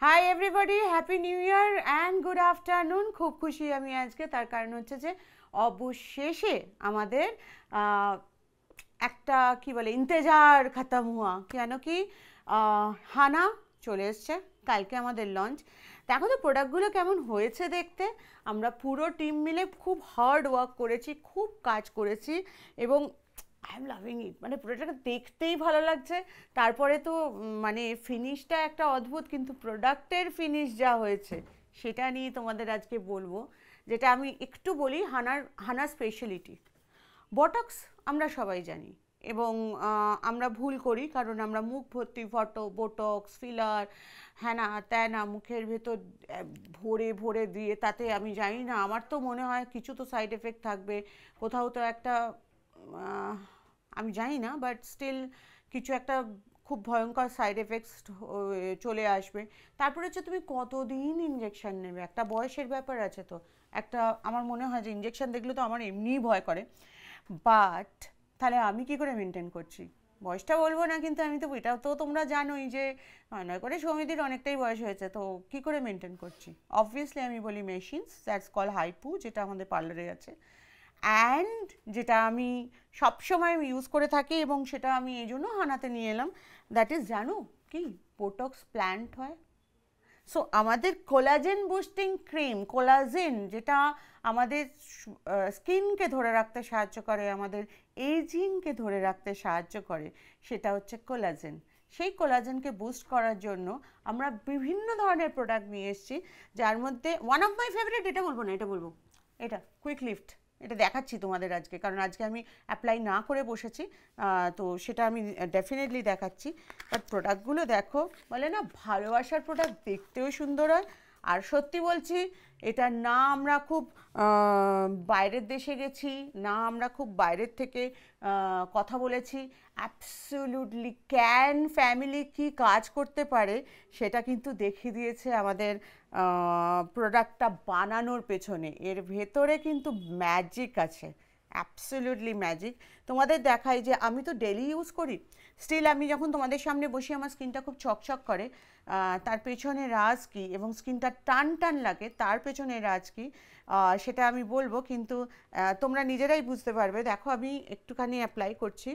Hi everybody, happy new year and good afternoon. খুব খুশি আমি আজকে, তার কারণ হচ্ছে যে অবশেষে আমাদের একটা কি বলে ইন্তেজার খতম হুয়া, কেন কি হানা চলে এসছে, কালকে আমাদের লঞ্চ। দেখো তো প্রোডাক্টগুলো কেমন হয়েছে দেখতে। আমরা পুরো টিম মিলে খুব হার্ড ওয়ার্ক করেছি, খুব কাজ করেছি এবং আই এম লাভিং ইট। মানে পুরোটাকে দেখতেই ভালো লাগছে। তারপরে তো মানে ফিনিশটা একটা অদ্ভুত, কিন্তু প্রোডাক্টের ফিনিশ যা হয়েছে সেটা নিয়ে তোমাদের আজকে বলবো। যেটা আমি একটু বলি, হানার স্পেশালিটি বটক্স আমরা সবাই জানি, এবং আমরা ভুল করি কারণ আমরা মুখ ভর্তি ফটো, বোটক্স, ফিলার, হ্যানা ত্যানা মুখের ভেতর ভরে ভরে দিয়ে, তাতে আমি জানি না, আমার তো মনে হয় কিছু তো সাইড এফেক্ট থাকবে, কোথাও তো একটা আমি জানি না, বাট স্টিল কিছু একটা খুব ভয়ঙ্কর সাইড এফেক্টস চলে আসবে। তারপরে হচ্ছে তুমি কতদিন ইঞ্জেকশন নেবে, একটা বয়সের ব্যাপার আছে তো। একটা আমার মনে হয় যে ইঞ্জেকশন দেখলে তো আমার এমনিই ভয় করে, বাট তাহলে আমি কি করে মেনটেন করছি, বয়সটা বলবো না, কিন্তু আমি তো এটাও তো তোমরা জানোই যে নয় করে সৌমিদির অনেকটাই বয়স হয়েছে, তো কি করে মেনটেন করছি। অবভিয়াসলি আমি বলি মেশিনস, দ্যাটস কল হাইপু, যেটা আমাদের পার্লারে আছে, অ্যান্ড যেটা আমি সবসময় ইউজ করে থাকি এবং সেটা আমি এই জন্য হানাতে নিয়ে এলাম, দ্যাট ইজ জানো কি, বোটক্স প্ল্যান্ট হয়। সো আমাদের কোলাজেন বুস্টিং ক্রিম, কোলাজেন যেটা আমাদের স্কিনকে ধরে রাখতে সাহায্য করে, আমাদের এজিংকে ধরে রাখতে সাহায্য করে, সেটা হচ্ছে কোলাজেন। সেই কোলাজেনকে বুস্ট করার জন্য আমরা বিভিন্ন ধরনের প্রোডাক্ট নিয়ে এসেছি, যার মধ্যে ওয়ান অফ মাই ফেভারিট, এটা বলবো না, এটা বলবো, এটা কুইক লিফট। এটা দেখাচ্ছি তোমাদের আজকে, কারণ আজকে আমি অ্যাপ্লাই না করে বসেছি, তো সেটা আমি ডেফিনেটলি দেখাচ্ছি। বাট প্রোডাক্টগুলো দেখো, বলে না ভালোবাসার প্রোডাক্ট দেখতেও সুন্দর হয়। আর সত্যি বলছি, এটা না আমরা খুব বাইরের দেশে গেছি, না আমরা খুব বাইরের থেকে কথা বলেছি, অ্যাবসলিউটলি ক্যান ফ্যামিলি কি কাজ করতে পারে সেটা কিন্তু দেখিয়ে দিয়েছে আমাদের প্রোডাক্টটা বানানোর পেছনে। এর ভেতরে কিন্তু ম্যাজিক আছে, অ্যাবসলিউটলি ম্যাজিক। তোমাদের দেখাই যে আমি তো ডেলি ইউজ করি, স্টিল আমি যখন তোমাদের সামনে বসি আমার স্কিনটা খুব চকচক করে, তার পেছনে রাজ কী, এবং স্কিনটা টান টান লাগে তার পেছনে রাজ কী, সেটা আমি বলবো, কিন্তু তোমরা নিজেরাই বুঝতে পারবে। দেখো আমি একটুখানি অ্যাপ্লাই করছি।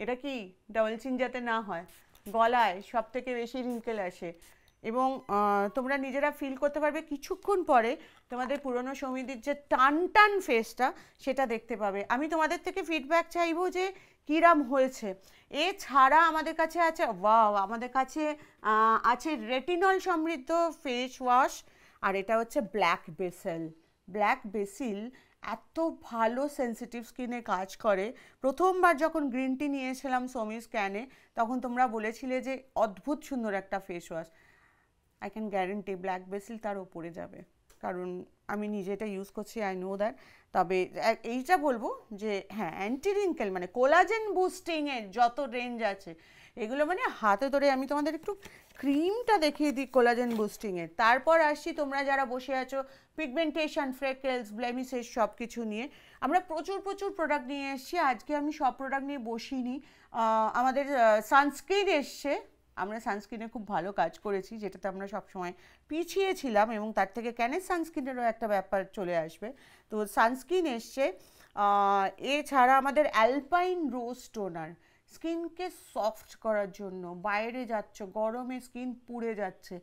এটা কি ডাবল চিন যাতে না হয়, গলায় সব থেকে বেশি রিঙ্কেল আসে, এবং তোমরা নিজেরা ফিল করতে পারবে কিছুক্ষণ পরে তোমাদের পুরনো সৌমিদির যে টান টান ফেসটা সেটা দেখতে পাবে। আমি তোমাদের থেকে ফিডব্যাক চাইবো যে কীরাম হয়েছে। এছাড়া আমাদের কাছে আছে, ওয়াও, আমাদের কাছে আছে রেটিনল সমৃদ্ধ ফেস ওয়াশ, আর এটা হচ্ছে ব্ল্যাক বেসেল। ব্ল্যাক বেসিল এত ভালো সেন্সিটিভ স্কিনে কাজ করে। প্রথমবার যখন গ্রিন টি নিয়েছিলাম সৌমির স্ক্যানে, তখন তোমরা বলেছিলে যে অদ্ভুত সুন্দর একটা face wash. I can guarantee black basil তার ওপরে যাবে, কারণ আমি নিজে এটা ইউজ করছি, আই নো দ্যাট। তবে এইটা বলবো যে হ্যাঁ, অ্যান্টি রিঙ্কেল মানে কোলাজেন বুস্টিংয়ের যত রেঞ্জ আছে এগুলো, মানে হাতে ধরে আমি তোমাদের একটু ক্রিমটা দেখিয়ে দিই কোলাজেন বুস্টিংয়ের, তারপর আসছি তোমরা যারা বসে আছো পিগমেন্টেশন, ফ্রেকেলস, ব্লেমিসেস সব কিছু নিয়ে। আমরা প্রচুর প্রচুর প্রোডাক্ট নিয়ে এসেছি, আজকে আমি সব প্রোডাক্ট নিয়ে বসিনি। আমাদের সানস্ক্রিন এসছে, আমরা সানস্ক্রিনে খুব ভালো কাজ করেছি, যেটাতে আমরা সবসময় পিছিয়ে ছিলাম, এবং তার থেকে ক্যানের সানস্ক্রিনেরও একটা ব্যাপার চলে আসবে। তো সানস্ক্রিন এসছে, এছাড়া আমাদের অ্যালপাইন রোজ টোনার, স্কিনকে সফট করার জন্য। বাইরে যাচ্ছ গরমে স্কিন পুড়ে যাচ্ছে,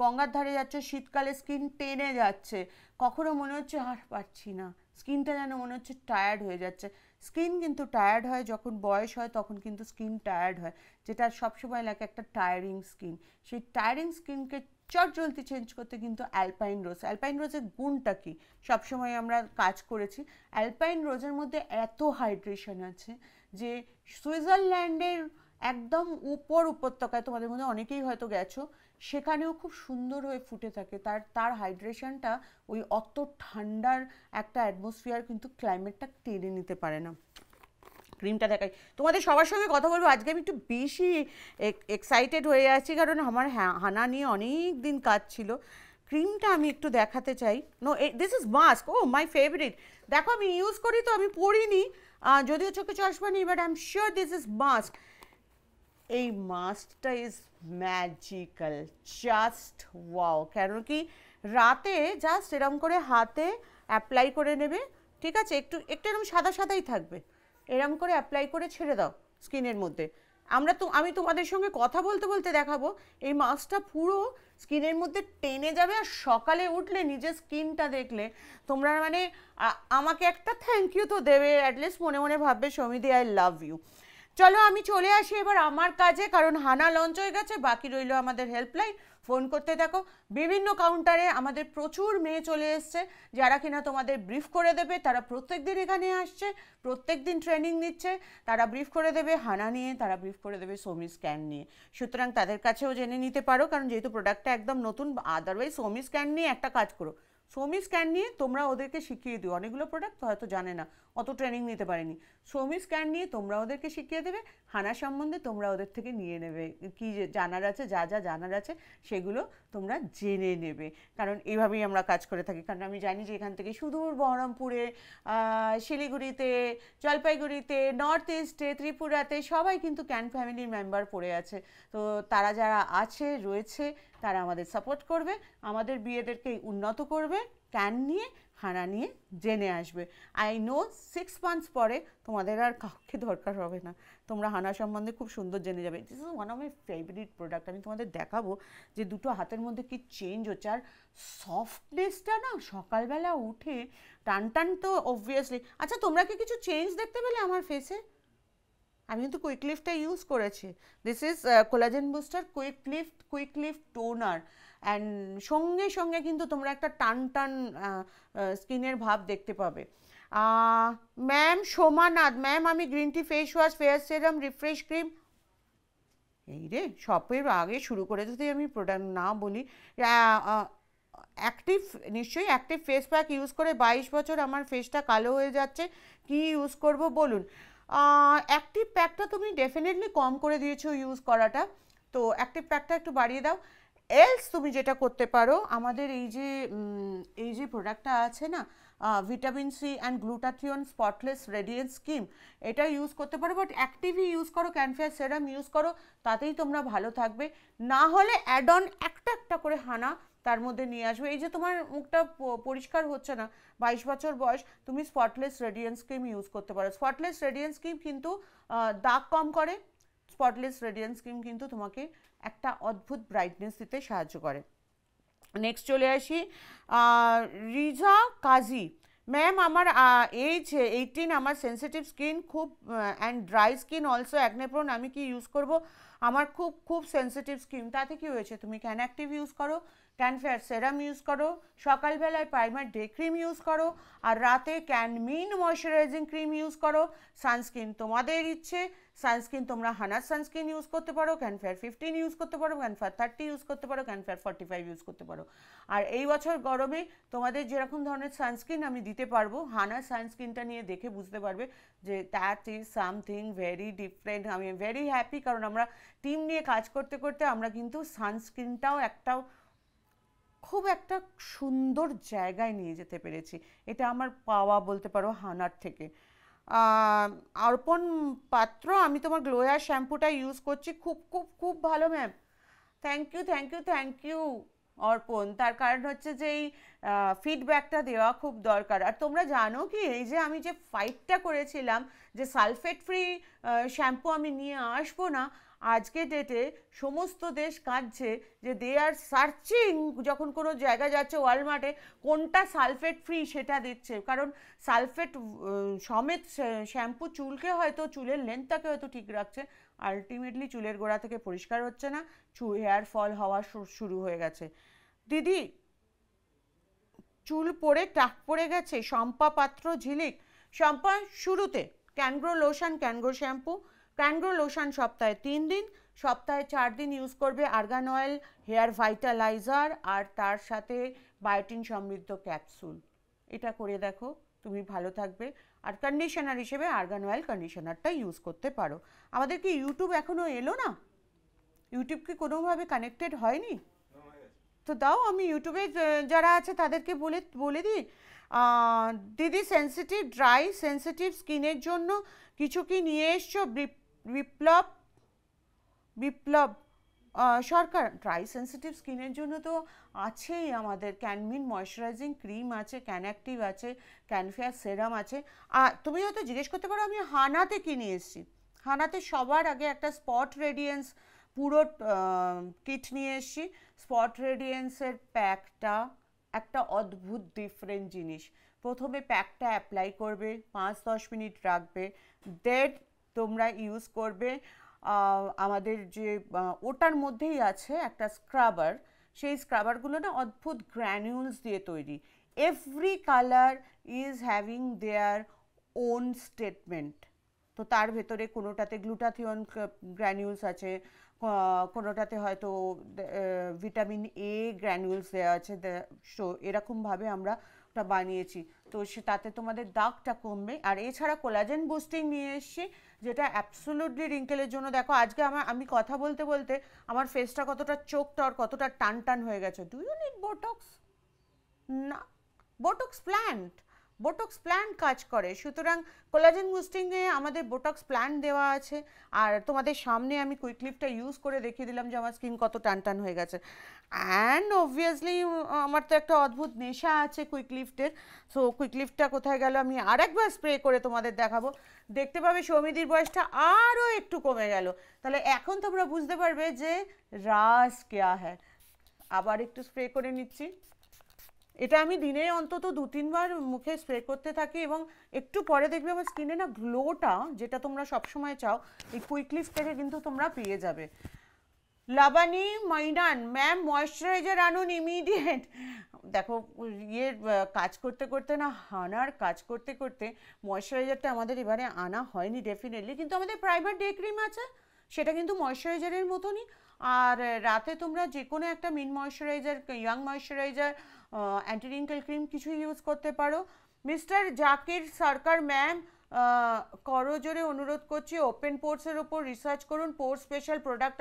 গঙ্গার ধারে যাচ্ছ শীতকালে স্কিন টেনে যাচ্ছে, কখনো মনে হচ্ছে আর পারছি না, স্কিনটা যেন মনে হচ্ছে টায়ার্ড হয়ে যাচ্ছে। স্কিন কিন্তু টায়ার্ড হয় যখন বয়স হয়, তখন কিন্তু স্কিন টায়ার্ড হয়, যেটা সবসময় লাগে একটা টায়ারিং স্কিন। সেই টায়ারিং স্কিনকে চট জলদি চেঞ্জ করতে কিন্তু অ্যালপাইন রোজ, অ্যালপাইন রোজের গুণটা কি সবসময় আমরা কাজ করেছি। অ্যালপাইন রোজের মধ্যে এত হাইড্রেশন আছে যে সুইজারল্যান্ডের একদম উপত্যকায়, তোমাদের মধ্যে অনেকেই হয়তো গেছো, সেখানেও খুব সুন্দর হয়ে ফুটে থাকে। তার হাইড্রেশনটা ওই অত ঠান্ডার একটা অ্যাটমসফিয়ার কিন্তু ক্লাইমেটটা টেনে নিতে পারে না। ক্রিমটা দেখাই তোমাদের, সবার সঙ্গে কথা বলবো আজকে, আমি একটু বেশি এক্সাইটেড হয়ে আছি, কারণ আমার হানা নিয়ে অনেক দিন কাজ ছিল। ক্রিমটা আমি একটু দেখাতে চাই। No, this is mask, oh my favourite. দেখো আমি ইউজ করি তো, আমি পরিনি, যদিও চোখে চশমা নেই, but I am sure this is mask. এই মাস্কটা ইজ ম্যাজিক্যাল, জাস্ট ওয়াও। কেন কি রাতে জাস্ট এরম করে হাতে অ্যাপ্লাই করে নেবে, ঠিক আছে, একটু একটু এরকম সাদা সাদাই থাকবে, এরম করে অ্যাপ্লাই করে ছেড়ে দাও স্কিনের মধ্যে। আমি তোমাদের সঙ্গে কথা বলতে বলতে দেখাবো এই মাস্কটা পুরো স্কিনের মধ্যে টেনে যাবে, আর সকালে উঠলে নিজের স্কিনটা দেখলে তোমরা মানে আমাকে একটা থ্যাংক ইউ তো দেবে, অ্যাটলিস্ট মনে মনে ভাববে সৌমিদি আই লাভ ইউ। চলো আমি চলে আসি এবার আমার কাজে, কারণ হানা লঞ্চ হয়ে গেছে, বাকি রইল আমাদের হেল্পলাইন। ফোন করতে থাকো, বিভিন্ন কাউন্টারে আমাদের প্রচুর মেয়ে চলে এসছে যারা কিনা তোমাদের ব্রিফ করে দেবে। তারা প্রত্যেক দিন এখানে আসছে, প্রত্যেক দিন ট্রেনিং নিচ্ছে, তারা ব্রিফ করে দেবে হানা নিয়ে, তারা ব্রিফ করে দেবে সৌমি স্ক্যান নিয়ে। সুতরাং তাদের কাছেও জেনে নিতে পারো, কারণ যেহেতু প্রোডাক্টটা একদম নতুন। আদারওয়াইজ সৌমি স্ক্যান নিয়ে একটা কাজ করো, সৌমি স্ক্যান নিয়ে তোমরা ওদেরকে শিখিয়ে দিও। অনেকগুলো প্রোডাক্ট হয়তো জানে না, অত ট্রেনিং নিতে পারেনি। সৌমি স্ক্যান নিয়ে তোমরা ওদেরকে শিখিয়ে দেবে, হানা সম্বন্ধে তোমরা ওদের থেকে নিয়ে নেবে, কী জানার আছে, যা যা জানার আছে সেগুলো তোমরা জেনে নেবে। কারণ এইভাবেই আমরা কাজ করে থাকি, কারণ আমি জানি যে এখান থেকে সুদূর বহরমপুরে, শিলিগুড়িতে, জলপাইগুড়িতে, নর্থ ইস্টে, ত্রিপুরাতে সবাই কিন্তু ক্যান ফ্যামিলির মেম্বার পড়ে আছে। তো তারা যারা আছে রয়েছে তারা আমাদের সাপোর্ট করবে, আমাদের বিয়েদেরকে উন্নত করবে, ক্যান নিয়ে হানা নিয়ে জেনে আসবে। আই নো 6 মান্থস পরে তোমাদের আর কাউকে দরকার হবে না, তোমরা হানা সম্বন্ধে খুব সুন্দর জেনে যাবে। This is one of my favourite product. আমি তোমাদের দেখাবো যে দুটো হাতের মধ্যে কি চেঞ্জ হচ্ছে, আর সফটনেসটা না সকালবেলা উঠে টান টান তো অবভিয়াসলি। আচ্ছা তোমরা কি কিছু চেঞ্জ দেখতে পেলে আমার ফেসে? আমি কিন্তু কুইক লিফটটা ইউজ করেছি। This is collagen booster quick lift toner, and সঙ্গে সঙ্গে কিন্তু তোমরা একটা টান টান স্কিনের ভাব দেখতে পাবে। ম্যাম সোমানাথ ম্যাম, আমি green tea face wash, fair serum, refresh cream, এই রে সবের আগে শুরু করে যদি আমি প্রোডাক্ট না বলি। অ্যাক্টিভ, নিশ্চয়ই অ্যাক্টিভ ফেস প্যাক ইউজ করে 22 বছর আমার ফেসটা কালো হয়ে যাচ্ছে, কি ইউজ করব বলুন? অ্যাক্টিভ প্যাকটা তুমি ডেফিনেটলি কম করে দিয়েছো ইউজ করাটা, তো অ্যাক্টিভ প্যাকটা একটু বাড়িয়ে দাও। এলস তুমি যেটা করতে পারো, আমাদের এই যে প্রোডাক্টটা আছে না, vitamin C and glutathione spotless radiance skim, এটা ইউজ করতে পারো। বাট অ্যাক্টিভই ইউজ করো, ক্যানফেয়ার সেরাম ইউজ করো, তাতেই তোমরা ভালো থাকবে। না হলে অ্যাড অন একটা একটা করে হানা তার মধ্যে নিয়ে আসবে। এই যে তোমার মুখটা পরিষ্কার হচ্ছে না, 22 বছর বয়স, তুমি স্পটলেস রেডিয়েন্স ক্রিম ইউজ করতে পারো। স্পটলেস রেডিয়েন্স ক্রিম কিন্তু দাগ কম করে, স্পটলেস রেডিয়েন্স ক্রিম কিন্তু তোমাকে একটা অদ্ভুত ব্রাইটনেস দিতে সাহায্য করে। নেক্সট চলে আসি, রিজা কাজী ম্যাম, আমার এজ 18, আমার সেন্সিটিভ স্কিন খুব, and dry skin also acne prone, আমি কি ইউজ করব? আমার খুব খুব সেন্সিটিভ স্কিন, তাতে কি হয়েছে? তুমি ক্যান অ্যাক্টিভ ইউজ করো, ক্যান ফেয়ার সেরাম ইউজ করো, সকালবেলায় প্রাইমার ডে ক্রিম ইউজ করো, আর রাতে can mean moisturising cream use করো। সানস্ক্রিন তোমাদের ইচ্ছে, সানস্ক্রিন তোমরা হানার সানস্ক্রিন ইউজ করতে পারো, ক্যানফেয়ার 15 ইউজ করতে পারো, ক্যানফেয়ার 30 ইউজ করতে পারো, ক্যানফেয়ার 45 ইউজ করতে পারো। আর এই বছর গরমে তোমাদের যেরকম ধরনের সানস্ক্রিন আমি দিতে পারবো, হানার সানস্ক্রিনটা নিয়ে দেখে বুঝতে পারবে যে that is something very different. আমি ভেরি হ্যাপি, কারণ আমরা টিম নিয়ে কাজ করতে করতে আমরা কিন্তু সানস্ক্রিনটাও খুব একটা সুন্দর জায়গায় নিয়ে যেতে পেরেছি। এটা আমার পাওয়া বলতে পারো হানার থেকে। অর্পণ পাত্র, আমি তোমার গ্লোয়ার শ্যাম্পুটা ইউজ করছি, খুব খুব খুব ভালো ma'am. Thank you thank you thank you Arpan. তার কারণ হচ্ছে যে এই ফিডব্যাকটা দেওয়া খুব দরকার। আর তোমরা জানো কি, এই যে আমি যে ফাইটটা করেছিলাম যে সালফেট ফ্রি শ্যাম্পু আমি নিয়ে আসবো না, আজকে ডেটে সমস্ত দেশ কাঁদছে যে দে আর সার্চিং, যখন কোনো জায়গায় যাচ্ছে ওয়ালমার্টে, কোনটা সালফেট ফ্রি সেটা দিচ্ছে। কারণ সালফেট সমেত শ্যাম্পু চুলকে হয়তো, চুলের লেন্থটাকে হয়তো ঠিক রাখছে, আলটিমেটলি চুলের গোড়া থেকে পরিষ্কার হচ্ছে না, হেয়ার ফল হওয়া শুরু হয়ে গেছে। দিদি চুল পড়ে টাক পড়ে গেছে, শম্পা পাত্র ঝিলিক। শম্পা, শুরুতে ক্যানগ্রো লোশন, ক্যানগ্রো শ্যাম্পু, ক্যানগ্রো লোশন সপ্তাহে 3 দিন, সপ্তাহে 4 দিন ইউজ করবে আর্গান অয়েল হেয়ার ভাইটালাইজার, আর তার সাথে বায়োটিন সমৃদ্ধ ক্যাপসুল। এটা করে দেখো, তুমি ভালো থাকবে। আর কন্ডিশনার হিসেবে আর্গান অয়েল কন্ডিশনারটা ইউজ করতে পারো। আমাদের কি ইউটিউব এখনও এলো না? ইউটিউব কি কোনোভাবে কানেক্টেড হয়নি? তো দাও, আমি ইউটিউবে যারা আছে তাদেরকে বলে দিই। দিদি সেন্সিটিভ ড্রাই সেন্সিটিভ স্কিনের জন্য কিছু কি নিয়ে এসছো? বিপ্লব বিপ্লব সরকার। ড্রাই সেন্সিটিভ স্কিনের জন্য তো আছেই আমাদের ক্যানমিন ময়শ্চারাইজিং ক্রিম আছে, ক্যানঅ্যাক্টিভ আছে, ক্যানফেয়ার সেরাম আছে। আর তুমি হয়তো জিজ্ঞেস করতে পারো আমি হানাতে কি নিয়ে এসেছি। হানাতে সবার আগে একটা স্পট রেডিয়েন্স পুরো কিট নিয়ে এসেছি। স্পট রেডিয়েন্সের প্যাকটা একটা অদ্ভুত ডিফারেন্ট জিনিস। প্রথমে প্যাকটা অ্যাপ্লাই করবে, 5-10 মিনিট রাখবে, দেন তোমরা ইউজ করবে আমাদের যে ওটার মধ্যেই আছে একটা স্ক্রাবার। সেই স্ক্রাবারগুলো না অদ্ভুত গ্র্যানিউলস দিয়ে তৈরি। Every colour is having their own statement. তো তার ভেতরে কোনোটাতে গ্লুটাথিয়ন গ্র্যানিউলস আছে, কোনোটাতে হয়তো ভিটামিন এ গ্র্যানিউলস দেওয়া আছে। সো এরকমভাবে আমরা ওটা বানিয়েছি। তো তাতে তোমাদের দাগটা কমবে। আর এছাড়া কোলাজেন বুস্টিং নিয়ে এসেছি, যেটা অ্যাবসোলুটলি রিঙ্কেলের জন্য। দেখো আজকে আমি কথা বলতে বলতে আমার ফেসটা কতটা চোখটা আর কতটা টান টান হয়ে গেছে। Do you need botox? না, বোটক্স প্ল্যান্ট কাজ করে। সুতরাং কোলাজেন বুস্টিংয়ে আমাদের বোটক্স প্ল্যান্ট দেওয়া আছে। আর তোমাদের সামনে আমি কুইকলিফটা ইউজ করে দেখিয়ে দিলাম যে আমার স্কিন কত টান টান হয়ে গেছে। অ্যান্ড অবভিয়াসলি আমার তো একটা অদ্ভুত নেশা আছে কুইকলিফটের। সো কুইকলিফটটা কোথায় গেল আমি আরেকবার স্প্রে করে তোমাদের দেখাবো। দেখতে পাবে সৌমিদির বয়সটা আরও একটু কমে গেল। তাহলে এখন তোমরা বুঝতে পারবে যে রাজ কেয়া হ্যায়। আবার একটু স্প্রে করে নিচ্ছি। এটা আমি দিনে অন্তত 2-3 বার মুখে স্প্রে করতে থাকি এবং একটু পরে দেখবে আমার স্কিনে না গ্লোটা, যেটা তোমরা সবসময় চাও, এই কুইকলিফট থেকে কিন্তু তোমরা পেয়ে যাবে। লাবানি মৈনান ম্যাম ময়শ্চারাইজার আনুন ইমিডিয়েট। দেখো কাজ করতে করতে না, হানার কাজ করতে করতে ময়শ্চারাইজারটা আমাদের এবারে আনা হয়নি ডেফিনেটলি, কিন্তু আমাদের প্রাইমার ডে ক্রিম আছে, সেটা কিন্তু ময়শ্চারাইজারের মতনই। আর রাতে তোমরা যে কোনো একটা মিন moisturiser, young moisturiser, anti wrinkle cream কিছু ইউজ করতে পারো। মিস্টার জাকির সরকার ম্যাম, করজোরে অনুরোধ করছি ওপেন পোর্সের ওপর রিসার্চ করুন, পোর্স স্পেশাল প্রোডাক্ট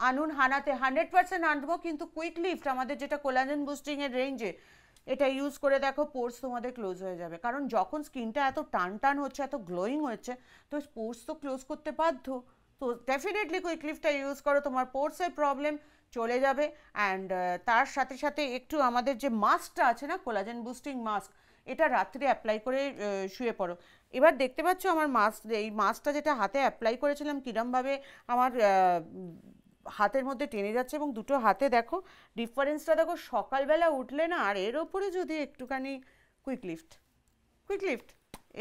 আনুন হানাতে। 100% আনবো, কিন্তু কুইক লিফট আমাদের যেটা কোলাজেন বুস্টিংয়ের রেঞ্জে, এটা ইউজ করে দেখো, পোর্স তোমাদের ক্লোজ হয়ে যাবে। কারণ যখন স্কিনটা এত টান টান হচ্ছে, এত গ্লোয়িং হচ্ছে, তো পোর্স তো ক্লোজ করতে বাধ্য। তো ডেফিনেটলি কুইকলিফটটা ইউজ করো, তোমার পোর্সের প্রবলেম চলে যাবে। অ্যান্ড তার সাথে সাথে একটু আমাদের যে মাস্কটা আছে না, কোলাজেন বুস্টিং মাস্ক, এটা রাত্রে অ্যাপ্লাই করে শুয়ে পড়ো। এবার দেখতে পাচ্ছ আমার এই মাস্কটা যেটা হাতে অ্যাপ্লাই করেছিলাম কীরমভাবে আমার হাতের মধ্যে টেনে যাচ্ছে, এবং দুটো হাতে দেখো ডিফারেন্সটা দেখো। সকালবেলা উঠলে না, আর এর ওপরে যদি একটুখানি কুইকলিফট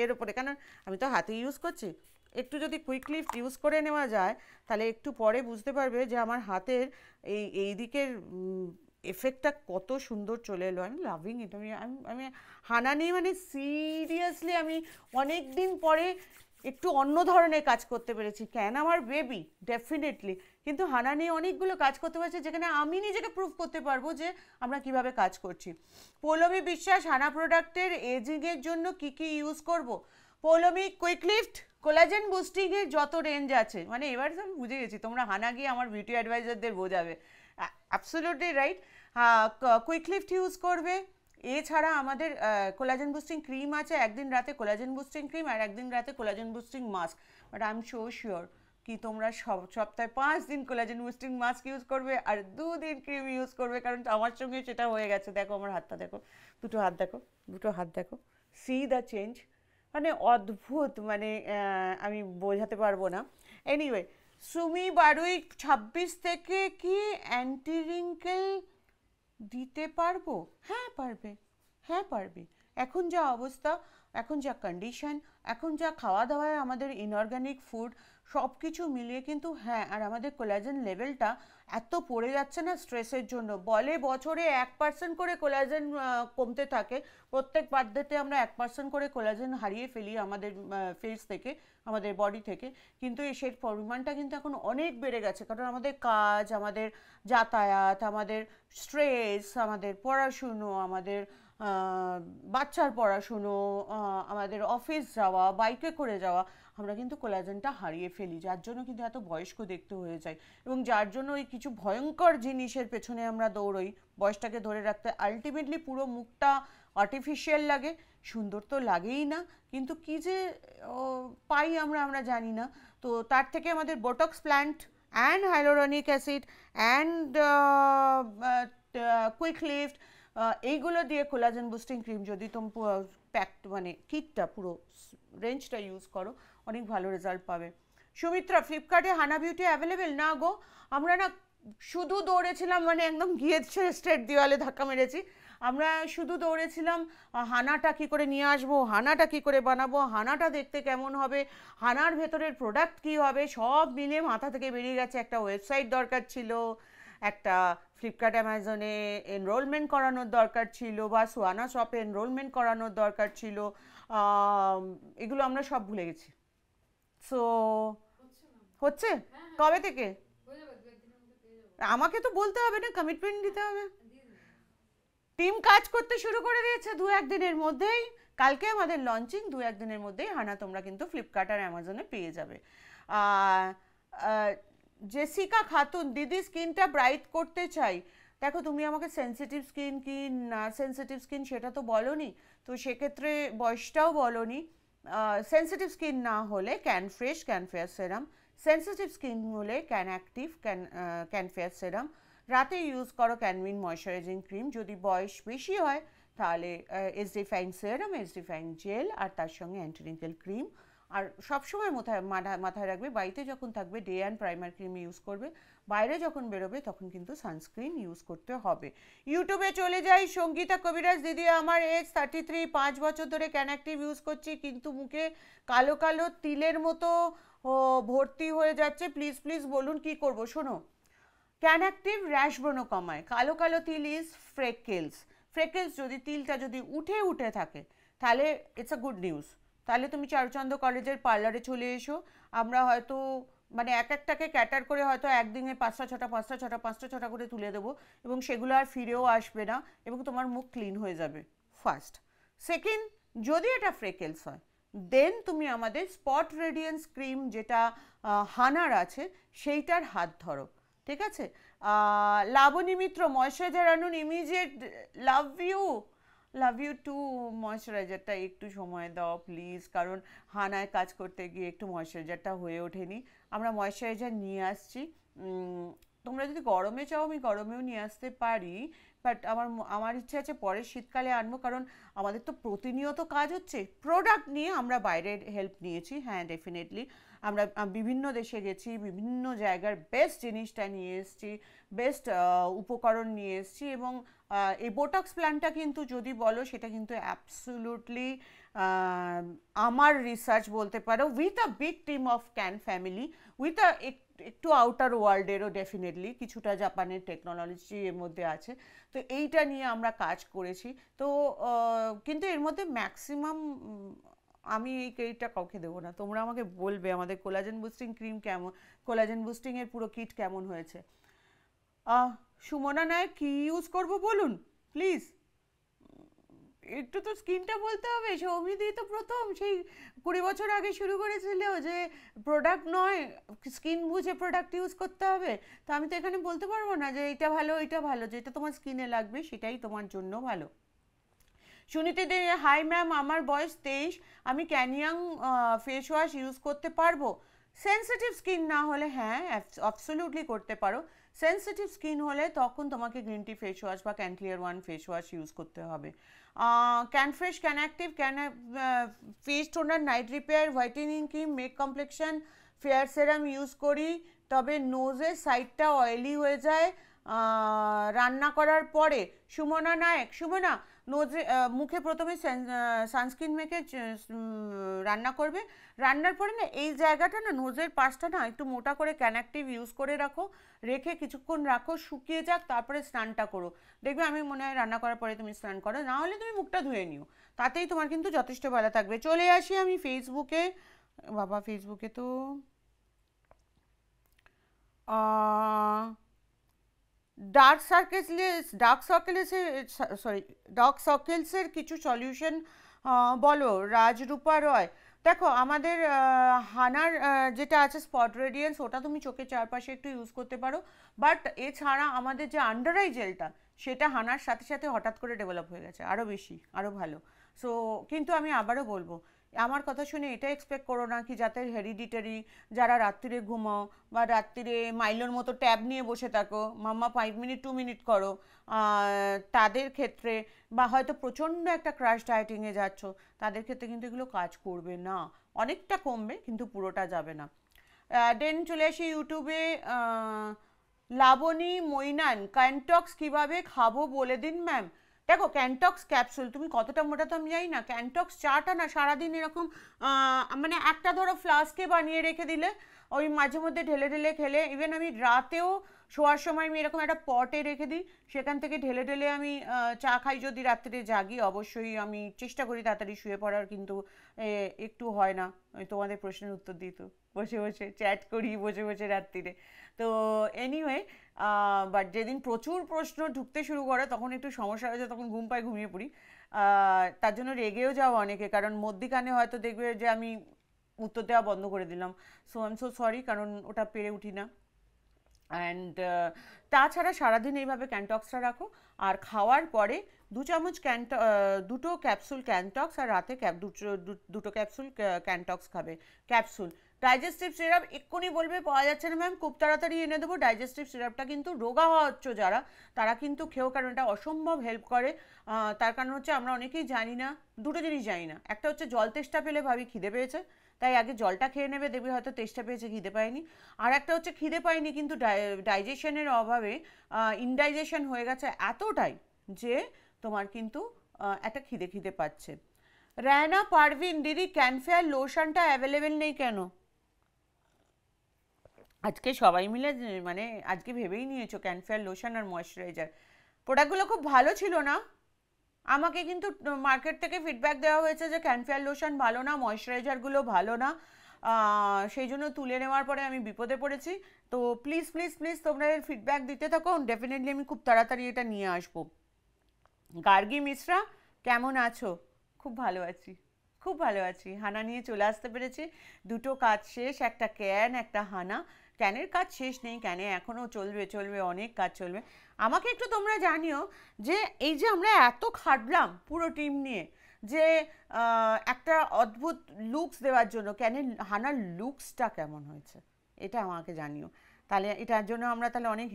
এর ওপরে, কেন আমি তো হাতে ইউজ করছি, একটু যদি কুইকলিফট ইউজ করে নেওয়া যায়, তাহলে একটু পরে বুঝতে পারবে যে আমার হাতের এই দিকের এফেক্টটা কত সুন্দর চলে এলো। আমি লাভিং ইট। আমি হানা নিয়ে মানে সিরিয়াসলি আমি অনেক দিন পরে একটু অন্য ধরনের কাজ করতে পেরেছি। কেন আমার বেবি ডেফিনেটলি, কিন্তু হানা নিয়ে অনেকগুলো কাজ করতে পেরেছি যেখানে আমি নিজেকে প্রুভ করতে পারবো যে আমরা কিভাবে কাজ করছি। পৌলমী বিশ্বাস, হানা প্রোডাক্টের এজিংয়ের জন্য কি কি ইউজ করব? পৌলমী কুইকলিফট, কোলাজেন বুস্টিংয়ের যত রেঞ্জ আছে, মানে এবার আমি বুঝে গেছি তোমরা হানা গিয়ে আমার বিউটি অ্যাডভাইজারদের বোঝাবে। Absolutely right. কুইকলিফট ইউজ করবে। এছাড়া আমাদের কোলাজেন বুস্টিং ক্রিম আছে, একদিন রাতে কোলাজেন বুস্টিং ক্রিম আর একদিন রাতে collagen boosting mask. But I am so sure কি তোমরা সপ্তাহে 5 দিন কোলাজেন বুস্টিং মাস্ক ইউজ করবে আর 2 দিন ক্রিম ইউজ করবে, কারণ আমার সঙ্গে সেটা হয়ে গেছে। দেখো আমার হাতটা দেখো, দুটো হাত দেখো, সি দ্য চেঞ্জ, মানে অদ্ভুত, মানে আমি বোঝাতে পারবো না। এনিওয়ে, সুমি বারুই 26 থেকে কি অ্যান্টি রিঙ্কেল দিতে পারবো? হ্যাঁ পারবে। এখন যা অবস্থা, এখন যা কন্ডিশন, এখন যা খাওয়া দাওয়ায় আমাদের ইনঅর্গ্যানিক ফুড, সব কিছু মিলিয়ে কিন্তু হ্যাঁ। আর আমাদের কোলাজেন লেভেলটা এত পড়ে যাচ্ছে না স্ট্রেসের জন্য, বলে বছরে 1% করে কোলাজেন কমতে থাকে। প্রত্যেক বার্থডেতে আমরা 1% করে কোলাজেন হারিয়ে ফেলি আমাদের ফেস থেকে, আমাদের বডি থেকে। কিন্তু সেই পরিমাণটা কিন্তু এখন অনেক বেড়ে গেছে, কারণ আমাদের কাজ, আমাদের যাতায়াত, আমাদের স্ট্রেস, আমাদের পড়াশুনো, আমাদের বাচ্চার পড়াশুনো, আমাদের অফিস যাওয়া, বাইকে করে যাওয়া, আমরা কিন্তু কোলাজেনটা হারিয়ে ফেলি, যার জন্য কিন্তু এত বয়স্ক দেখতে হয়ে যায় এবং যার জন্য ওই কিছু ভয়ঙ্কর জিনিসের পেছনে আমরা দৌড়ই বয়সটাকে ধরে রাখতে। আলটিমেটলি পুরো মুখটা আর্টিফিশিয়াল লাগে, সুন্দর তো লাগেই না, কিন্তু কি যে পাই আমরা জানি না। তো তার থেকে আমাদের botox plant and hyaluronic acid and quick lift, এইগুলো দিয়ে কোলাজেন বুস্টিং ক্রিম যদি তুমি প্যাকড মানে কিটটা পুরো রেঞ্জটা ইউজ করো, অনেক ভালো রেজাল্ট পাবে। সুমিত্রা, ফ্লিপকার্টে হানা বিউটি অ্যাভেলেবেল? না গো, আমরা না শুধু দৌড়েছিলাম, মানে একদম গিয়ে স্ট্রেট দেওয়ালে ধাক্কা মেরেছি। আমরা শুধু দৌড়েছিলাম হানাটা কী করে নিয়ে আসবো, হানাটা কী করে বানাবো, হানাটা দেখতে কেমন হবে, হানার ভেতরের প্রোডাক্ট কী হবে, সব মিলে মাথা থেকে বেরিয়ে গেছে। একটা ওয়েবসাইট দরকার ছিল, একটা ফ্লিপকার্ট অ্যামাজনে এনরোলমেন্ট করানোর দরকার ছিল, বা সোয়ানা শপে এনরোলমেন্ট করানোর দরকার ছিল, এগুলো আমরা সব ভুলে গেছি। সো হচ্ছে কবে থেকে? আমাকে তো বলতে হবে না, কমিটমেন্ট দিতে হবে। টিম কাজ করতে শুরু করে দিয়েছে 2-1 দিনের মধ্যেই। কালকে আমাদের লঞ্চিং, 2-1 দিনের মধ্যেই হানা তোমরা কিন্তু ফ্লিপকার্ট আর অ্যামাজনে পেয়ে যাবে। জেসিকা খাতুন, দিদি স্কিনটা ব্রাইট করতে চাই। দেখো, তুমি আমাকে সেন্সিটিভ স্কিন কি না সেন্সিটিভ স্কিন সেটা তো বলোনি, তো সেক্ষেত্রে বয়সটাও বলোনি। সেন্সিটিভ স্কিন না হলে can fresh, can fair serum. Sensitive skin হলে ক্যান অ্যাক্টিভ, ক্যান ফেয়ার সেরাম। রাতে ইউজ করো ক্যানউইন ময়শ্চারাইজিং ক্রিম। যদি বয়স বেশি হয় তাহলে এসডিফাইন সেরাম, এসডিফাইন জেল, আর তার সঙ্গে অ্যান্টি ক্রিম। আর সবসময় মাথায় রাখবে, বাড়িতে যখন থাকবে day and primer cream use করবে, বাইরে যখন বেরোবে তখন কিন্তু সানস্ক্রিন ইউজ করতে হবে। ইউটিউবে চলে যাই, সঙ্গীতা কবিরাজ দিদি, আমার এজ 33, 5 বছর ধরে ক্যানঅ্যাক্টিভ ইউজ করছি, কিন্তু মুখে কালো কালো তিলের মতো ভর্তি হয়ে যাচ্ছে, প্লিজ প্লিজ বলুন কি করব। শোনো, ক্যানঅ্যাক্টিভ র্যাশ ব্রণ কমায়, কালো কালো তিল ইজ ফ্রেকেলস। ফ্রেকেলস যদি তিলটা যদি উঠে থাকে তাহলে ইটস আ গুড নিউজ। তাহলে তুমি চারুচন্দ্র কলেজের পার্লারে চলে এসো, আমরা হয়তো মানে এক একটাকে ক্যাটার করে হয়তো একদিনে 5টা 6টা করে তুলে দেবো, এবং সেগুলো আর ফিরেও আসবে না, এবং তোমার মুখ ক্লিন হয়ে যাবে। ফার্স্ট। সেকেন্ড, যদি এটা ফ্রেকেলস হয়, দেন তুমি আমাদের স্পট রেডিয়েন্স ক্রিম যেটা হানার আছে সেইটার হাত ধরো, ঠিক আছে? লাবণী মিত্র, ময়শ্চারাইজার আনুন ইমিডিয়েট। Love you too. ময়শ্চারাইজারটা একটু সময় দাও প্লিজ, কারণ হানায় কাজ করতে গিয়ে একটু ময়শ্চারাইজারটা হয়ে ওঠেনি। আমরা ময়শ্চারাইজার নিয়ে আসছি, তোমরা যদি গরমে চাও আমি গরমেও নিয়ে আসতে পারি, বাট আমার ইচ্ছে আছে পরের শীতকালে আনবো, কারণ আমাদের তো প্রতিনিয়ত কাজ হচ্ছে। প্রোডাক্ট নিয়ে আমরা বাইরের হেল্প নিয়েছি, হ্যাঁ ডেফিনেটলি। আমরা বিভিন্ন দেশে গেছি, বিভিন্ন জায়গার বেস্ট জিনিসটা নিয়ে এসেছি, বেস্ট উপকরণ নিয়ে এসেছি, এবং এই বোটক্স প্ল্যানটা কিন্তু যদি বলো সেটা কিন্তু অ্যাবসোলুটলি আমার রিসার্চ বলতে পারো, with a big team of can family, with a একটু আউটার ওয়ার্ল্ডেরও ডেফিনেটলি কিছুটা জাপানের টেকনোলজি এর মধ্যে আছে। তো এইটা নিয়ে আমরা কাজ করেছি। তো কিন্তু এর মধ্যে ম্যাক্সিমাম আমি এই ক্রেডিটটা কাউকে দেবো না, তোমরা আমাকে বলবে আমাদের কোলাজেন বুস্টিং ক্রিম কেমন, কোলাজেন বুস্টিংয়ের পুরো কিট কেমন হয়েছে। সুমনা নায়ক, কী ইউজ করবো বলুন প্লিজ, একটু তো স্কিনটা বলতে হবে। সৌমিদি তো প্রথম সেই 20 বছর আগে শুরু করেছিল যে প্রোডাক্ট নয়, স্কিন বুঝে প্রোডাক্ট ইউজ করতে হবে। তো আমি তো এখানে বলতে পারবো না যে এটা ভালো এটা ভালো, যেটা তোমার স্কিনে লাগবে সেটাই তোমার জন্য ভালো। সুনীতি দে, হাই ম্যাম, আমার বয়স 23, আমি ক্যানিয়াং ফেস ওয়াশ ইউজ করতে পারবো? সেন্সিটিভ স্কিন না হলে হ্যাঁ অ্যাবসলিউটলি করতে পারো। সেন্সিটিভ স্কিন হলে তখন তোমাকে গ্রিন টি ফেস ওয়াশ বা can clear one face wash use করতে হবে। Can fresh, can active, can face toner, night repair, whitening cream, make complexion, fair serum use করি, তবে নোজের সাইডটা অয়েলি হয়ে যায় রান্না করার পরে। সুমনা নায়ক, সুমনা, নোজে মুখে প্রথমে সানস্ক্রিন মেখে রান্না করবে, রান্নার পরে না এই জায়গাটা না নোজের পাশটা না একটু মোটা করে ক্যানঅ্যাক্টিভ ইউজ করে রাখো, রেখে কিছুক্ষণ রাখো, শুকিয়ে যাক, তারপরে স্নানটা করো। দেখবে আমি মনে হয় রান্না করার পরে তুমি স্নান করো, না হলে তুমি মুখটা ধুয়ে নিও, তাতেই তোমার কিন্তু যথেষ্ট ভালো থাকবে। চলে আসি আমি ফেসবুকে। বাবা, ফেসবুকে তো ডার্ক সার্কেলসের কিছু সলিউশন বলো রাজরূপা রয়। দেখো আমাদের হানার যেটা আছে স্পট রেডিয়েন্স, ওটা তুমি চোখের চারপাশে একটু ইউজ করতে পারো। বাট এছাড়া আমাদের যে আন্ডার আই জেলটা, সেটা হানার সাথে সাথে হঠাৎ করে ডেভেলপ হয়ে গেছে আরও বেশি, আরও ভালো। সো কিন্তু আমি আবারও বলবো, আমার কথা শুনে এটা এক্সপেক্ট করো না কি যাতে হেরিডিটারি, যারা রাত্রিরে ঘুমাও বা রাত্রিরে মাইলোর মতো ট্যাব নিয়ে বসে থাকো, মাম্মা 5 মিনিট 2 মিনিট করো, তাদের ক্ষেত্রে, বা হয়তো প্রচণ্ড একটা ক্রাশ ডায়েটিংয়ে যাচ্ছ, তাদের ক্ষেত্রে কিন্তু এগুলো কাজ করবে না। অনেকটা কমবে কিন্তু পুরোটা যাবে না। দেন চলে আসি ইউটিউবে। লাবণী মৈনান, ক্যান্টক্স কীভাবে খাবো বলে দিন ম্যাম। দেখো ক্যান্টক্স ক্যাপসুল তুমি কতটা মোটা তো আমি জানি না, ক্যান্টক্স চাটা না সারাদিন এরকম মানে একটা ধরো ফ্লাস্কে বানিয়ে রেখে দিলে, ওই মাঝে মধ্যে ঢেলে ঢেলে খেলে, ইভেন আমি রাতেও শোয়ার সময় আমি এরকম একটা পটে রেখে দিই, সেখান থেকে ঢেলে ঢেলে আমি চা খাই। যদি রাত্রে জাগি অবশ্যই আমি চেষ্টা করি তাড়াতাড়ি শুয়ে পড়ার, কিন্তু একটু হয় না। আমি তোমাদের প্রশ্নের উত্তর দিই তো বসে বসে চ্যাট করি বসে বসে রাত্রিরে। তো এনিওয়ে, বাট যেদিন প্রচুর প্রশ্ন ঢুকতে শুরু করে তখন একটু সমস্যা হয়ে যায়, তখন ঘুম পায় ঘুমিয়ে পড়ি। তার জন্য রেগেও যাও অনেকে, কারণ মধ্যিখানে হয়তো দেখবে যে আমি উত্তর দেওয়া বন্ধ করে দিলাম। So I am so sorry, কারণ ওটা পেরে উঠি না। অ্যান্ড তাছাড়া সারাদিন এইভাবে ক্যান্টক্সটা রাখো, আর খাওয়ার পরে 2 চামচ দুটো ক্যাপসুল ক্যান্টক্স, আর রাতে দুটো ক্যাপসুল ক্যান্টক্স খাবে, ক্যাপসুল। ডাইজেস্টিভ সিরাপ এক্ষুনি বলবে পাওয়া যাচ্ছে না ম্যাম, খুব তাড়াতাড়ি এনে দেবো। ডাইজেস্টিভ সিরাপটা কিন্তু রোগা হচ্ছ যারা, তারা কিন্তু খেয়েও, কারণ এটা অসম্ভব হেল্প করে। তার কারণ হচ্ছে আমরা অনেকেই জানি না, দুটো জিনিস জানি না। একটা হচ্ছে জল তেষ্টা পেলে ভাবি খিদে পেয়েছে, তাই আগে জলটা খেয়ে নেবে, দেখবে হয়তো তেষ্টা পেয়েছে, খিদে পায়নি। আর একটা হচ্ছে খিদে পায়নি কিন্তু ডাইজেশনের অভাবে ইনডাইজেশন হয়ে গেছে এতটাই যে তোমার কিন্তু একটা খিদে খিদে পাচ্ছে। রায়না পারভিন, দিদি ক্যানফেয়ার লোশনটা অ্যাভেলেবেল নেই কেন? আজকে সবাই মিলে মানে আজকে ভেবেই নিয়েছো ক্যানফেয়ার লোশন আর ময়শ্চারাইজার, প্রোডাক্টগুলো খুব ভালো ছিল না। আমাকে কিন্তু মার্কেট থেকে ফিডব্যাক দেওয়া হয়েছে যে ক্যানফেয়ার লোশন ভালো না, ময়শ্চারাইজারগুলো ভালো না। সেই জন্য তুলে নেওয়ার পরে আমি বিপদে পড়েছি। তো প্লিজ প্লিজ প্লিজ তোমরা এর ফিডব্যাক দিতে থাকো, ডেফিনেটলি আমি খুব তাড়াতাড়ি এটা নিয়ে আসবো। গার্গী মিশ্রা, কেমন আছো? খুব ভালো আছি, খুব ভালো আছি। হানা নিয়ে চলে আসতে পেরেছি, দুটো কাজ শেষ, একটা ক্যান একটা হানা। ক্যানের কাজ শেষ নেই, ক্যানে এখনও চলবে চলবে, অনেক কাজ চলবে। আমাকে একটু তোমরা জানিও যে এই যে আমরা এত খাটলাম পুরো টিম নিয়ে, যে একটা অদ্ভুত লুকস দেওয়ার জন্য, ক্যানের হানার লুকসটা কেমন হয়েছে এটা আমাকে জানিও, তাহলে এটার জন্য আমরা তাহলে অনেক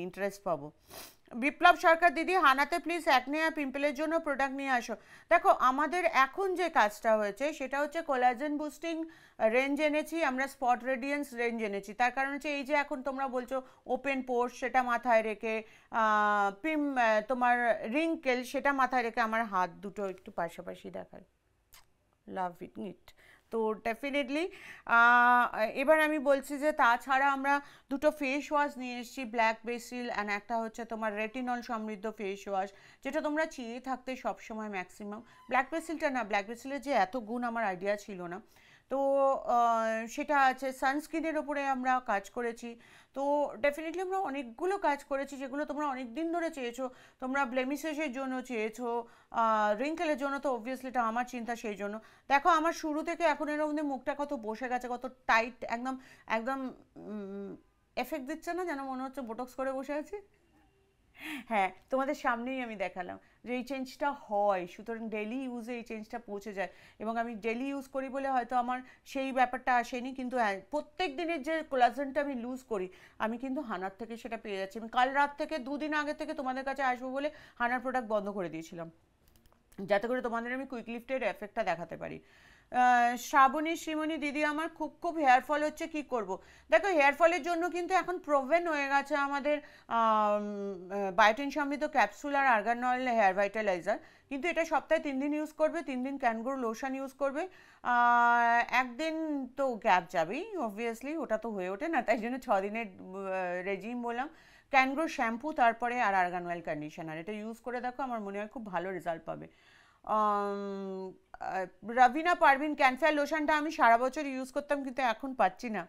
ইন্টারেস্ট পাবো। বিপ্লব সরকার, দিদি হানাতে প্লিজ অ্যাকনে আর পিম্পলের জন্য প্রোডাক্ট নিয়ে আসো। দেখো আমাদের এখন যে কাজটা হয়েছে সেটা হচ্ছে কোলাজেন বুস্টিং রেঞ্জ এনেছি আমরা, স্পট রেডিয়েন্স রেঞ্জ এনেছি। তার কারণ হচ্ছে এই যে এখন তোমরা বলছো ওপেন পোর্স, সেটা মাথায় রেখে, তোমার রিঙ্কেল, সেটা মাথায় রেখে আমার হাত দুটো একটু পাশাপাশি দেখায়, লাভ ইট। তো ডেফিনেটলি এবার আমি বলছি যে তাছাড়া আমরা দুটো ফেস ওয়াশ নিয়ে এসেছি, ব্ল্যাক বেসিল অ্যান্ড একটা হচ্ছে তোমার রেটিনল সমৃদ্ধ ফেস ওয়াশ, যেটা তোমরা চেয়ে থাকতে সবসময় ম্যাক্সিমাম। ব্ল্যাক বেসিলটা না, ব্ল্যাক বেসিলের যে এত গুণ আমার আইডিয়া ছিল না। তো সেটা আছে। সানস্ক্রিনের ওপরে আমরা কাজ করেছি। তো ডেফিনেটলি আমরা অনেকগুলো কাজ করেছি যেগুলো তোমরা অনেক দিন ধরে চেয়েছো। তোমরা ব্লেমিসেসের জন্য চেয়েছো, রিঙ্কেলের জন্য তো অবভিয়াসলি এটা আমার চিন্তা, সেই জন্য। দেখো আমার শুরু থেকে এখন এর মধ্যে মুখটা কত বসে গেছে, কত টাইট, একদম একদম এফেক্ট দিচ্ছে না, যেন মনে হচ্ছে বোটক্স করে বসে আছি। হ্যাঁ, তোমাদের সামনেই আমি দেখালাম যে এই চেঞ্জটা হয়, সুতরাং ডেলি ইউজে এই চেঞ্জটা পৌঁছে যায়। এবং আমি ডেলি ইউজ করি বলে হয়তো আমার সেই ব্যাপারটা আসেনি, কিন্তু প্রত্যেক দিনের যে কোলাজেনটা আমি লুজ করি, আমি কিন্তু হানার থেকে সেটা পেয়ে যাচ্ছি। আমি কাল রাত থেকে 2 দিন আগে থেকে তোমাদের কাছে আসবো বলে হানার প্রোডাক্ট বন্ধ করে দিয়েছিলাম, যাতে করে তোমাদের আমি কুইক লিফটের এফেক্টটা দেখাতে পারি। শ্রাবণী শ্রীমণি, দিদি আমার খুব খুব হেয়ার ফল হচ্ছে, কি করব? দেখো হেয়ার ফলের জন্য কিন্তু এখন প্রোভেন হয়ে গেছে আমাদের বায়োটিন সমৃদ্ধ ক্যাপসুল আর আর্গান অয়েল হেয়ার ভাইটালাইজার, কিন্তু এটা সপ্তাহে 3 দিন ইউজ করবে, 3 দিন ক্যানগ্রো লোশন ইউজ করবে। একদিন তো গ্যাপ যাবেই অবভিয়াসলি, ওটা তো হয়ে ওঠে না, তাই জন্য 6 দিনের রেজিম বললাম। ক্যানগ্রো শ্যাম্পু, তারপরে আর আর্গান অয়েল কন্ডিশনার, এটা ইউজ করে দেখো, আমার মনে হয় খুব ভালো রেজাল্ট পাবে। রবিনা পারভিন, ক্যানফেয়ার লোশনটা আমি সারা বছর ইউজ করতাম কিন্তু এখন পাচ্ছি না।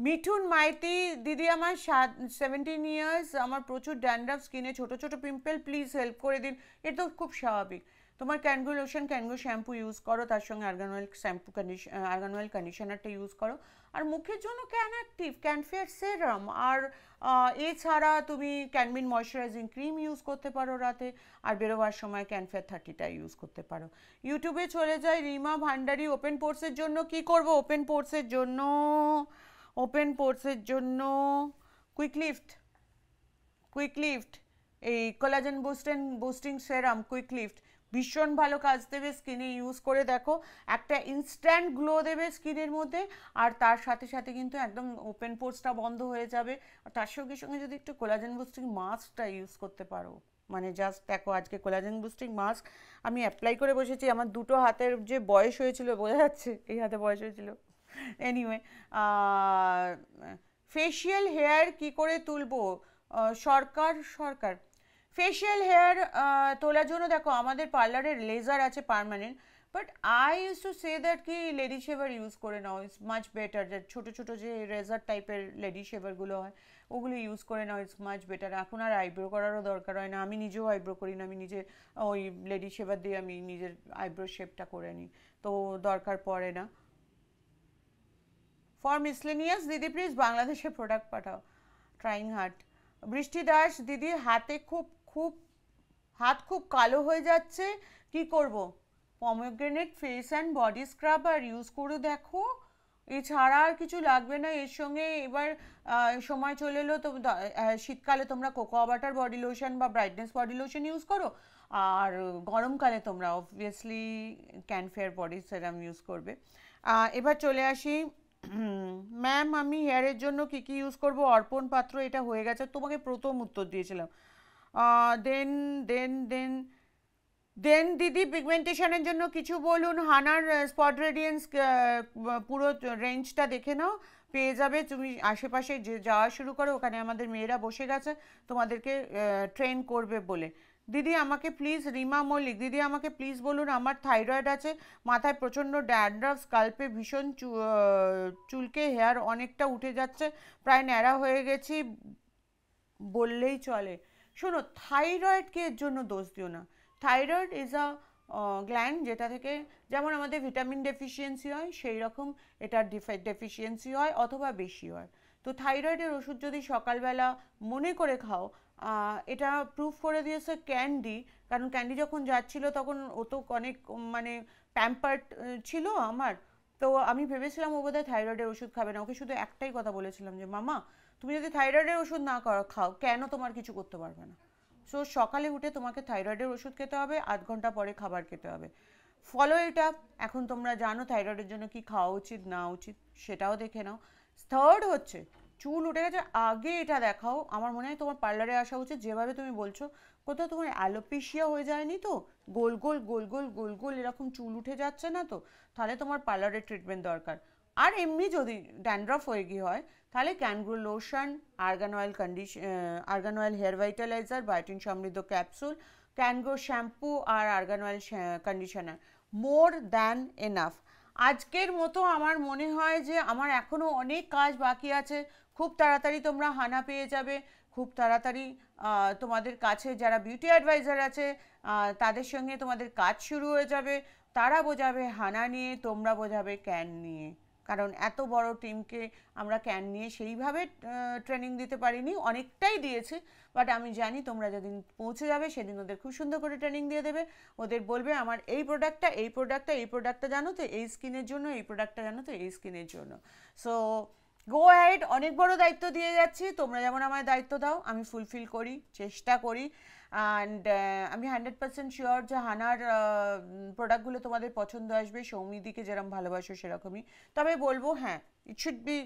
মিঠুন মাইতি দিদি, আমার 17 ইয়ার্স, আমার প্রচুর ড্যান্ড্রাফ, স্কিনে ছোট ছোট পিম্পল, প্লিজ হেল্প করে দিন। এটা তো খুব স্বাভাবিক। তোমার ক্যানগো লোশন, ক্যানগো শ্যাম্পু ইউজ করো, তার সঙ্গে argan oil shampoo, argan oil কন্ডিশনারটা ইউজ করো। আর মুখের জন্য ক্যান অ্যাক্টিভ, ক্যানফেয়ার সেরাম, আর এছাড়া তুমি ক্যানমিন ময়শ্চারাইজিং ক্রিম ইউজ করতে পারো রাতে, আর বেরোবার সময় ক্যানফেয়ার 30টা ইউজ করতে পারো। ইউটিউবে চলে যাই, রিমা ভান্ডারি, ওপেন পোর্সের জন্য কি করব? ওপেন পোর্সের জন্য, ওপেন পোর্সের জন্য কুইক লিফট, কুইক লিফট, এই কোলাজেন বুস্টিং সেরাম কুইক লিফট ভীষণ ভালো কাজ দেবে স্কিনে, ইউজ করে দেখো, একটা ইনস্ট্যান্ট গ্লো দেবে স্কিনের মধ্যে। আর তার সাথে সাথে কিন্তু একদম ওপেন পোর্সটা বন্ধ হয়ে যাবে। আর তার সঙ্গে সঙ্গে যদি একটু কোলাজেন বুস্টিং মাস্কটা ইউজ করতে পারো, মানে জাস্ট দেখো, আজকে কোলাজেন বুস্টিং মাস্ক আমি অ্যাপ্লাই করে বসেছি, আমার দুটো হাতের যে বয়স হয়েছিল বোঝা যাচ্ছে, এই হাতে বয়স হয়েছিল। এনিওয়ে, ফেশিয়াল হেয়ার কি করে তুলবো? সরকার সরকার ফেশিয়াল হেয়ার তোলার জন্য দেখো আমাদের পার্লারের লেজার আছে permanent, but I use to say that কি লেডি শেভার ইউজ করে নাও, ইটস মাচ বেটার। যে ছোটো ছোটো যে রেজার টাইপের লেডি শেভারগুলো হয় ওগুলো ইউজ করে নাও, ইটস মাচ বেটার। এখন আর আইব্রো করারও দরকার হয় না, আমি নিজেও আইব্রো করি না, আমি নিজে ওই লেডি শেভার দিয়ে আমি নিজের আইব্রো শেপটা করে নিই, তো দরকার পড়ে না। ফর মিসলেনিয়াস দিদি প্লিজ বাংলাদেশে প্রোডাক্ট পাঠাও, ট্রাইং হার্ট। বৃষ্টি দাস দিদি, হাত খুব কালো হয়ে যাচ্ছে, কি করব? Pomegranate face and body scrub আর ইউজ করে দেখো, এছাড়া আর কিছু লাগবে না। এর সঙ্গে এবার সময় চলে এলো তো, শীতকালে তোমরা কোকোয়া বাটার বডি লোশন বা ব্রাইটনেস বডি লোশন ইউজ করো, আর গরমকালে তোমরা অবভিয়াসলি ক্যানফেয়ার বডি সেরাম ইউজ করবে। এবার চলে আসি, ম্যাম আমি হেয়ারের জন্য কী কী ইউজ করব? অর্পণ পাত্র, এটা হয়ে গেছে, তোমাকে প্রথম উত্তর দিয়েছিলাম। দেন দেন দেন দেন দিদি পিগমেন্টেশনের জন্য কিছু বলুন। হানার স্পট রেডিয়েন্স পুরো রেঞ্জটা দেখে নাও, পেয়ে যাবে। তুমি আশেপাশে যে যাওয়া শুরু করো, ওখানে আমাদের মেয়েরা বসে গেছে তোমাদেরকে ট্রেন করবে বলে। দিদি আমাকে প্লিজ, রিমা মল্লিক দিদি আমাকে প্লিজ বলুন, আমার থাইরয়েড আছে, মাথায় প্রচণ্ড ড্যান্ড্রাফ, স্কাল্পে ভীষণ চুলকে, হেয়ার অনেকটা উঠে যাচ্ছে, প্রায় ন্যাড়া হয়ে গেছি বললেই চলে। শোনো, থাইরয়েডকে এর জন্য দোষ দিও না। থাইরয়েড ইজ আ গ্ল্যান্ড, যেটা থেকে যেমন আমাদের ভিটামিন ডেফিসিয়েন্সি হয়, সেই রকম এটার ডেফিসিয়েন্সি হয় অথবা বেশি হয়। তো থাইরয়েডের ওষুধ যদি সকালবেলা মনে করে খাও, এটা প্রুফ করে দিয়েছে ক্যান্ডি, কারণ ক্যান্ডি যখন যাচ্ছিল তখন ও তো অনেক মানে প্যাম্পার্ড ছিল আমার, তো আমি ভেবেছিলাম ও বোধহয় থাইরয়েডের ওষুধ খাবে না। ওকে শুধু একটাই কথা বলেছিলাম যে মামা, তুমি যদি থাইরয়েডের ওষুধ না খাও, কেন তোমার কিছু করতে পারবে না? সো সকালে উঠে তোমাকে থাইরয়েডের ওষুধ খেতে হবে, 8 ঘন্টা পরে খাবার খেতে হবে। ফলো এটা। এখন তোমরা জানো থাইরয়েডের জন্য কি খাওয়া উচিত না উচিত, সেটাও দেখে নাও। থার্ড হচ্ছে, চুল উঠে গেছে, আগে এটা দেখাও। আমার মনে হয় তোমার পার্লারে আসা উচিত, যেভাবে তুমি বলছো কোথাও তোমার অ্যালোপেশিয়া হয়ে যায়নি তো? গোল গোল গোল গোল গোল গোল এরকম চুল উঠে যাচ্ছে না তো? তাহলে তোমার পার্লারের ট্রিটমেন্ট দরকার। আর এমনি যদি ড্যান্ড্রফ হয়ে গিয়ে হয়, তাহলে ক্যানগ্রো lotion, argan oil hair vitaliser, biotin সমৃদ্ধ ক্যাপসুল, ক্যানগ্রো শ্যাম্পু আর argan oil conditioner, more than enough. আজকের মতো আমার মনে হয় যে আমার এখনও অনেক কাজ বাকি আছে। খুব তাড়াতাড়ি তোমরা হানা পেয়ে যাবে, খুব তাড়াতাড়ি তোমাদের কাছে যারা বিউটি অ্যাডভাইজার আছে তাদের সঙ্গে তোমাদের কাজ শুরু হয়ে যাবে। তারা বোঝাবে হানা নিয়ে, তোমরা বোঝাবে ক্যান নিয়ে, কারণ এত বড় টিমকে আমরা ক্যান নিয়ে সেইভাবে ট্রেনিং দিতে পারিনি, অনেকটাই দিয়েছি, বাট আমি জানি তোমরা যেদিন পৌঁছে যাবে সেদিন ওদের খুব সুন্দর করে ট্রেনিং দিয়ে দেবে। ওদের বলবে আমার এই প্রোডাক্টটা, এই প্রোডাক্টটা, এই প্রোডাক্টটা জানো তো এই স্কিনের জন্য, এই প্রোডাক্টটা জানো তো এই স্কিনের জন্য। সো গো অ্যাহেড, অনেক বড় দায়িত্ব দিয়ে যাচ্ছি, তোমরা যেমন আমায় দায়িত্ব দাও আমি ফুলফিল করি, চেষ্টা করি। অ্যান্ড আমি 100% শিওর যে হানার প্রোডাক্টগুলো তোমাদের পছন্দ আসবে, সৌমিদিকে যেরকম ভালোবাসো সেরকমই। তবে বলবো হ্যাঁ, ইট শুড বি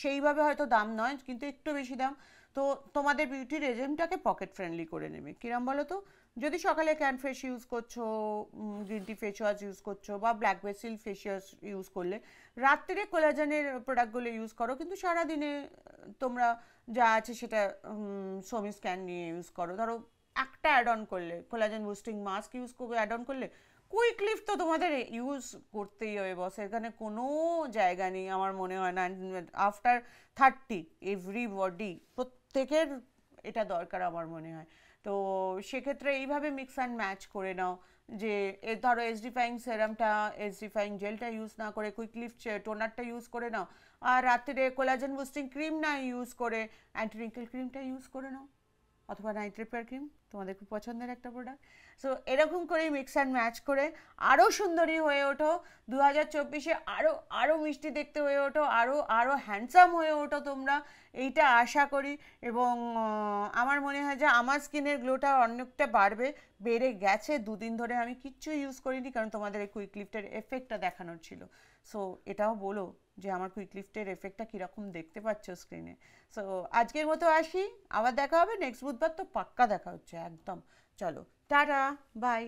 সেইভাবে হয়তো দাম নয়, কিন্তু একটু বেশি দাম, তো তোমাদের বিউটি রেজিমটাকে পকেট ফ্রেন্ডলি করে নেবে। কিরম বলো তো? যদি সকালে ক্যানফ্রেশ ইউজ করছো, green tea face wash use করছো, বা black basil face wash use করলে, রাত্রিরে কোলাজেনের প্রোডাক্টগুলো ইউজ করো, কিন্তু সারাদিনে তোমরা যা আছে সেটা সোমি স্ক্যান নিয়ে ইউজ করো। ধরো একটা অ্যাড অন করলে, কোলাজেন বুস্টিং মাস্ক ইউজ করবে, অ্যাড অন করলে কুইক লিফট তো তোমাদের ইউজ করতেই হবে বস, এখানে কোনো জায়গা নেই আমার মনে হয় না। আফটার 30 এভরিবডি প্রত্যেকের এটা দরকার আমার মনে হয়। তো সেক্ষেত্রে এইভাবে মিক্স অ্যান্ড ম্যাচ করে নাও, যে ধরো এসডিফাইং সেরামটা, এসডিফাইং জেলটা ইউজ না করে কুইক লিফট টোনারটা ইউজ করে নাও, আর রাত্রে কোলাজেন বুস্টিং ক্রিম না ইউজ করে অ্যান্টি রিঙ্কেল ক্রিমটা ইউজ করে নাও, অথবা নাইট রিপেয়ার ক্রিম, তোমাদের খুব পছন্দের একটা প্রোডাক্ট। সো এরকম করেই মিক্স অ্যান্ড ম্যাচ করে আরও সুন্দরী হয়ে ওঠো 2024-এ, আরও আরও মিষ্টি দেখতে হয়ে ওঠো, আরও আরও হ্যান্ডসাম হয়ে ওঠো তোমরা, এইটা আশা করি। এবং আমার মনে হয় যে আমার স্কিনের গ্লোটা অনেকটা বাড়বে, বেড়ে গেছে। 2 দিন ধরে আমি কিচ্ছু ইউজ করিনি, কারণ তোমাদের এই কুইক লিফটের এফেক্টটা দেখানোর ছিল। সো এটাও বলো যে আমার কুইক লিফটের এফেক্টটা কীরকম দেখতে পাচ্ছ স্ক্রিনে। সো আজকের মতো আসি, আবার দেখা হবে নেক্সট বুধবার, তো পাক্কা দেখা হচ্ছে একদম। চলো টাটা, বাই।